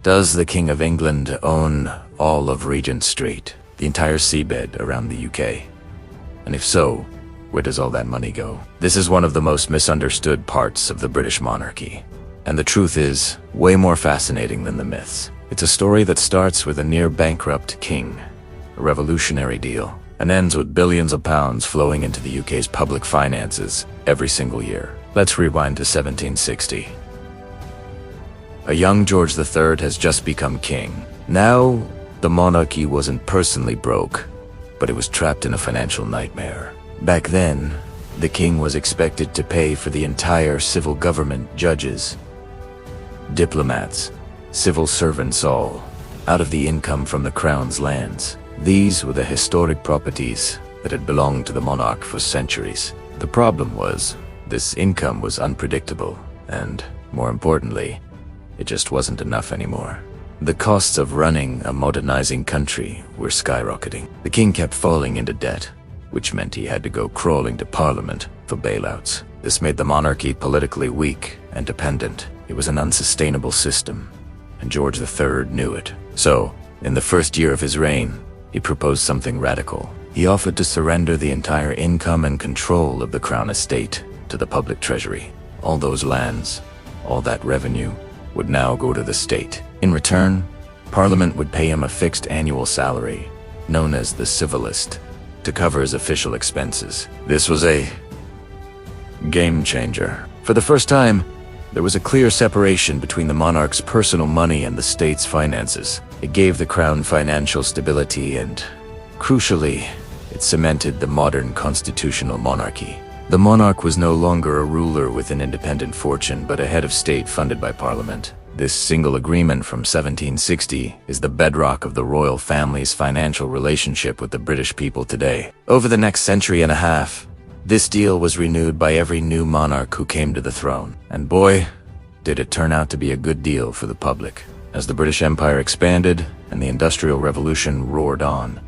Does the King of England own all of Regent Street, the entire seabed around the UK? And if so, where does all that money go? This is one of the most misunderstood parts of the British monarchy. And the truth is, way more fascinating than the myths. It's a story that starts with a near-bankrupt king, a revolutionary deal, and ends with billions of pounds flowing into the UK's public finances every single year. Let's rewind to 1760. A young George III has just become king. Now, the monarchy wasn't personally broke, but it was trapped in a financial nightmare. Back then, the king was expected to pay for the entire civil government, judges, diplomats, civil servants, all out of the income from the crown's lands. These were the historic properties that had belonged to the monarch for centuries. The problem was, this income was unpredictable, and, more importantly, it just wasn't enough anymore. The costs of running a modernizing country were skyrocketing. The king kept falling into debt, which meant he had to go crawling to Parliament for bailouts. This made the monarchy politically weak and dependent. It was an unsustainable system, and George III knew it. So, in the first year of his reign, he proposed something radical. He offered to surrender the entire income and control of the crown estate to the public treasury. All those lands, all that revenue, would now go to the state. In return, Parliament would pay him a fixed annual salary, known as the civilist, to cover his official expenses. This was a game changer. For the first time, there was a clear separation between the monarch's personal money and the state's finances. It gave the crown financial stability and, crucially, it cemented the modern constitutional monarchy. The monarch was no longer a ruler with an independent fortune, but a head of state funded by Parliament. This single agreement from 1760 is the bedrock of the royal family's financial relationship with the British people today. Over the next century and a half, this deal was renewed by every new monarch who came to the throne. And boy, did it turn out to be a good deal for the public. As the British Empire expanded and the Industrial Revolution roared on,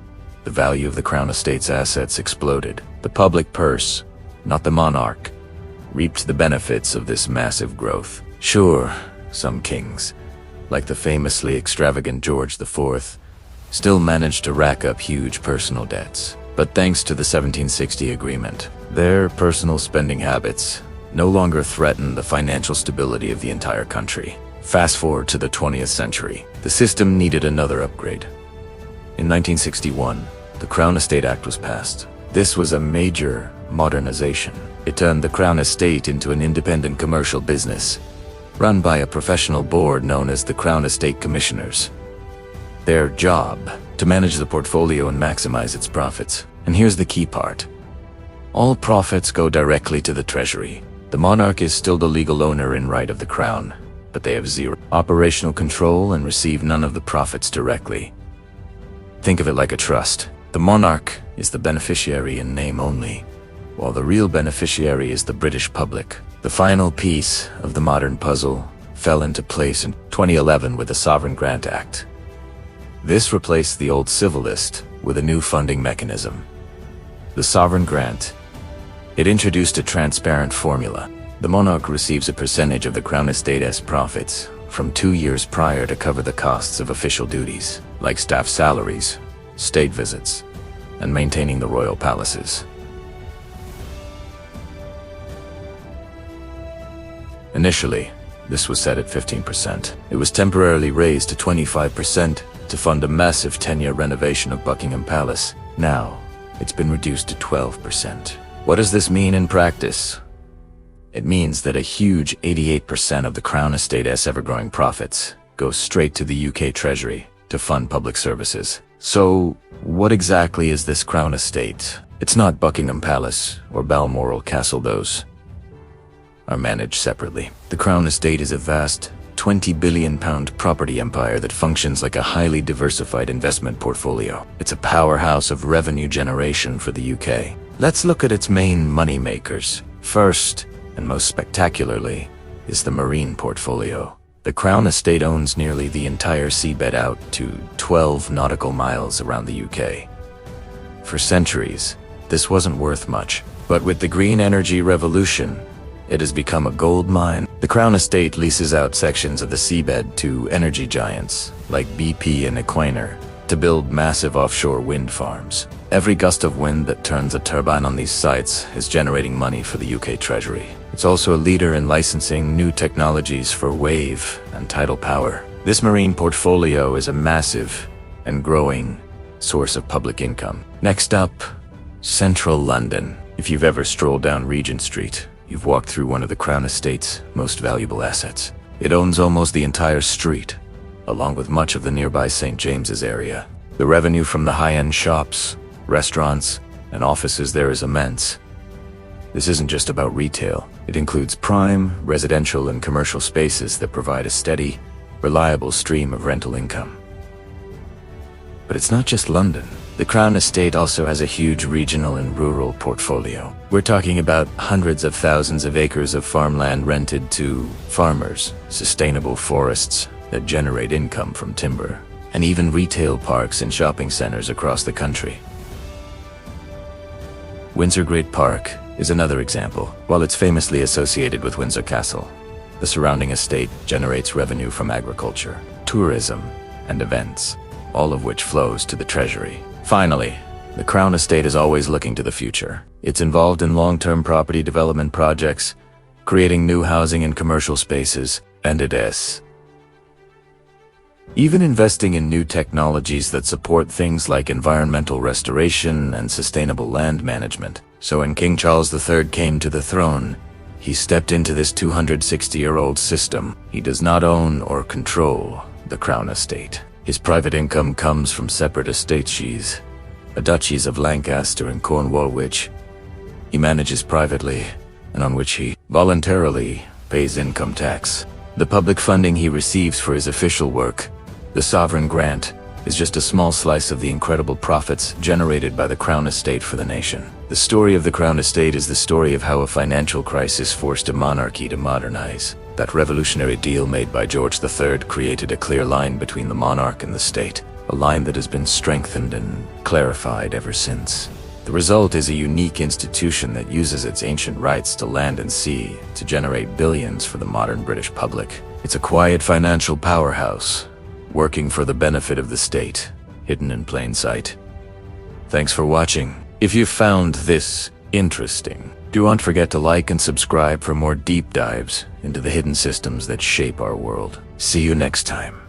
the value of the Crown Estate's assets exploded. The public purse, not the monarch, reaped the benefits of this massive growth. Sure, some kings, like the famously extravagant George IV, still managed to rack up huge personal debts. But thanks to the 1760 agreement, their personal spending habits no longer threatened the financial stability of the entire country. Fast forward to the 20th century, the system needed another upgrade. In 1961, the Crown Estate Act was passed. This was a major modernization. It turned the Crown Estate into an independent commercial business, run by a professional board known as the Crown Estate Commissioners. Their job, to manage the portfolio and maximize its profits. And here's the key part. All profits go directly to the treasury. The monarch is still the legal owner in right of the crown, but they have zero operational control and receive none of the profits directly. Think of it like a trust. The monarch is the beneficiary in name only, while the real beneficiary is the British public. The final piece of the modern puzzle fell into place in 2011 with the Sovereign Grant Act. This replaced the old civil list with a new funding mechanism. The Sovereign Grant. It introduced a transparent formula. The monarch receives a percentage of the Crown Estate's profits from 2 years prior to cover the costs of official duties, like staff salaries, state visits, and maintaining the royal palaces. Initially, this was set at 15%. It was temporarily raised to 25% to fund a massive 10-year renovation of Buckingham Palace. Now, it's been reduced to 12%. What does this mean in practice? It means that a huge 88% of the Crown Estate's ever-growing profits goes straight to the UK Treasury to fund public services. So, what exactly is this Crown Estate? It's not Buckingham Palace or Balmoral Castle. Those are managed separately. The Crown Estate is a vast £20 billion property empire that functions like a highly diversified investment portfolio. It's a powerhouse of revenue generation for the UK. Let's look at its main money makers. First, and most spectacularly, is the marine portfolio. The Crown Estate owns nearly the entire seabed out to 12 nautical miles around the UK. For centuries, this wasn't worth much, but with the green energy revolution, it has become a gold mine. The Crown Estate leases out sections of the seabed to energy giants like BP and Equinor to build massive offshore wind farms. Every gust of wind that turns a turbine on these sites is generating money for the UK Treasury. It's also a leader in licensing new technologies for wave and tidal power. This marine portfolio is a massive and growing source of public income. Next up, Central London. If you've ever strolled down Regent Street, you've walked through one of the Crown Estate's most valuable assets. It owns almost the entire street, along with much of the nearby St. James's area. The revenue from the high-end shops, restaurants, and offices there is immense. This isn't just about retail. It includes prime, residential, and commercial spaces that provide a steady, reliable stream of rental income. But it's not just London. The Crown Estate also has a huge regional and rural portfolio. We're talking about hundreds of thousands of acres of farmland rented to farmers, sustainable forests that generate income from timber, and even retail parks and shopping centers across the country. Windsor Great Park is another example. While it's famously associated with Windsor Castle, the surrounding estate generates revenue from agriculture, tourism, and events, all of which flows to the Treasury. Finally, the Crown Estate is always looking to the future. It's involved in long-term property development projects, creating new housing and commercial spaces, and it is even investing in new technologies that support things like environmental restoration and sustainable land management. So when King Charles III came to the throne, he stepped into this 260-year-old system. He does not own or control the Crown Estate. His private income comes from separate estates, a duchies of Lancaster and Cornwall, which he manages privately and on which he voluntarily pays income tax. The public funding he receives for his official work, the sovereign grant, is just a small slice of the incredible profits generated by the Crown Estate for the nation. The story of the Crown Estate is the story of how a financial crisis forced a monarchy to modernize. That revolutionary deal made by George III created a clear line between the monarch and the state, a line that has been strengthened and clarified ever since. The result is a unique institution that uses its ancient rights to land and sea to generate billions for the modern British public. It's a quiet financial powerhouse, working for the benefit of the state, hidden in plain sight. Thanks for watching. If you found this interesting, do not forget to like and subscribe for more deep dives into the hidden systems that shape our world. See you next time.